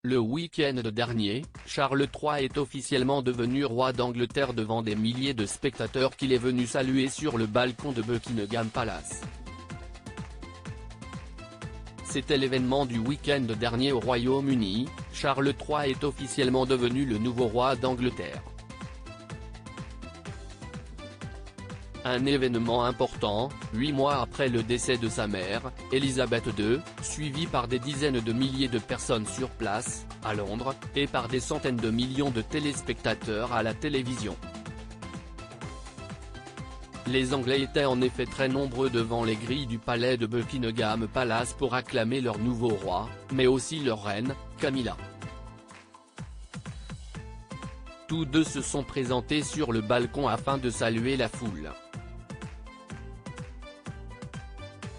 Le week-end dernier, Charles III est officiellement devenu roi d'Angleterre devant des milliers de spectateurs qu'il est venu saluer sur le balcon de Buckingham Palace. C'était l'événement du week-end dernier au Royaume-Uni, Charles III est officiellement devenu le nouveau roi d'Angleterre. Un événement important, 8 mois après le décès de sa mère, Elisabeth II, suivi par des dizaines de milliers de personnes sur place, à Londres, et par des centaines de millions de téléspectateurs à la télévision. Les Anglais étaient en effet très nombreux devant les grilles du palais de Buckingham Palace pour acclamer leur nouveau roi, mais aussi leur reine, Camilla. Tous deux se sont présentés sur le balcon afin de saluer la foule.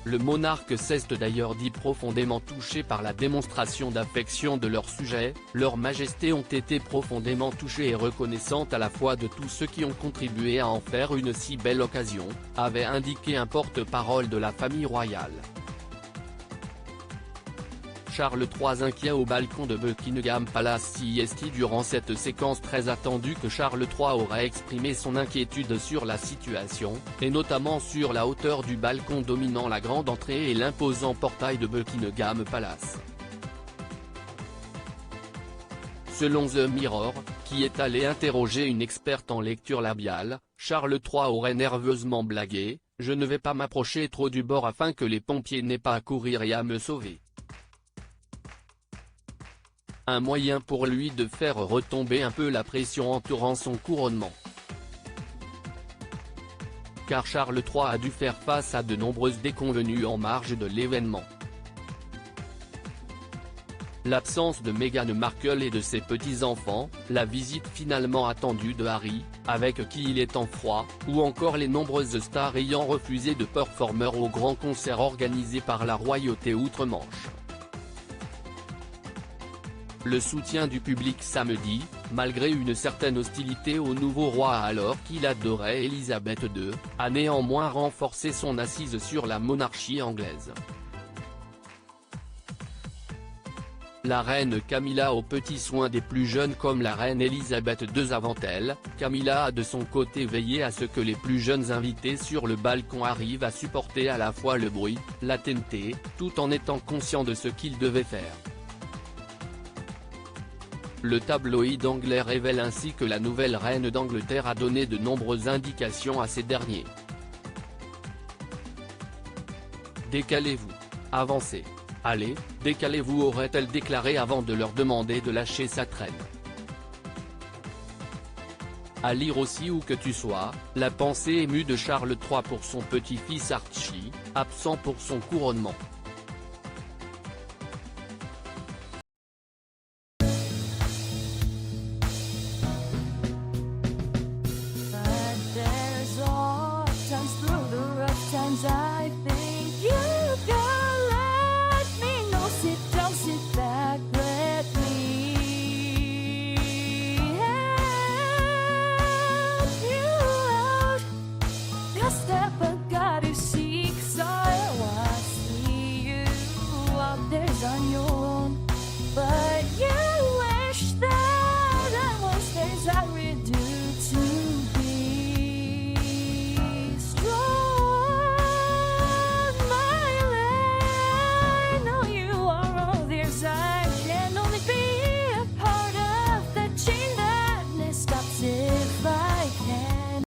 Le monarque s'est d'ailleurs dit profondément touché par la démonstration d'affection de leur sujet, Leurs Majestés ont été profondément touchées et reconnaissantes à la fois de tous ceux qui ont contribué à en faire une si belle occasion, avait indiqué un porte-parole de la famille royale. Charles III inquiet au balcon de Buckingham Palace CST durant cette séquence très attendue que Charles III aurait exprimé son inquiétude sur la situation, et notamment sur la hauteur du balcon dominant la grande entrée et l'imposant portail de Buckingham Palace. Selon The Mirror, qui est allé interroger une experte en lecture labiale, Charles III aurait nerveusement blagué « Je ne vais pas m'approcher trop du bord afin que les pompiers n'aient pas à courir et à me sauver ». Un moyen pour lui de faire retomber un peu la pression entourant son couronnement. Car Charles III a dû faire face à de nombreuses déconvenues en marge de l'événement. L'absence de Meghan Markle et de ses petits-enfants, la visite finalement attendue de Harry, avec qui il est en froid, ou encore les nombreuses stars ayant refusé de performer au grand concert organisé par la royauté outre-Manche. Le soutien du public samedi, malgré une certaine hostilité au nouveau roi alors qu'il adorait Elisabeth II, a néanmoins renforcé son assise sur la monarchie anglaise. La reine Camilla aux petits soins des plus jeunes comme la reine Elisabeth II avant elle, Camilla a de son côté veillé à ce que les plus jeunes invités sur le balcon arrivent à supporter à la fois le bruit, la TNT, tout en étant conscients de ce qu'ils devaient faire. Le tabloïd anglais révèle ainsi que la nouvelle reine d'Angleterre a donné de nombreuses indications à ces derniers. Décalez-vous. Avancez. Allez, décalez-vous aurait-elle déclaré avant de leur demander de lâcher sa traîne. À lire aussi où que tu sois, la pensée émue de Charles III pour son petit-fils Archie, absent pour son couronnement. I think you can let me know. Sit back, let me help you out. Just step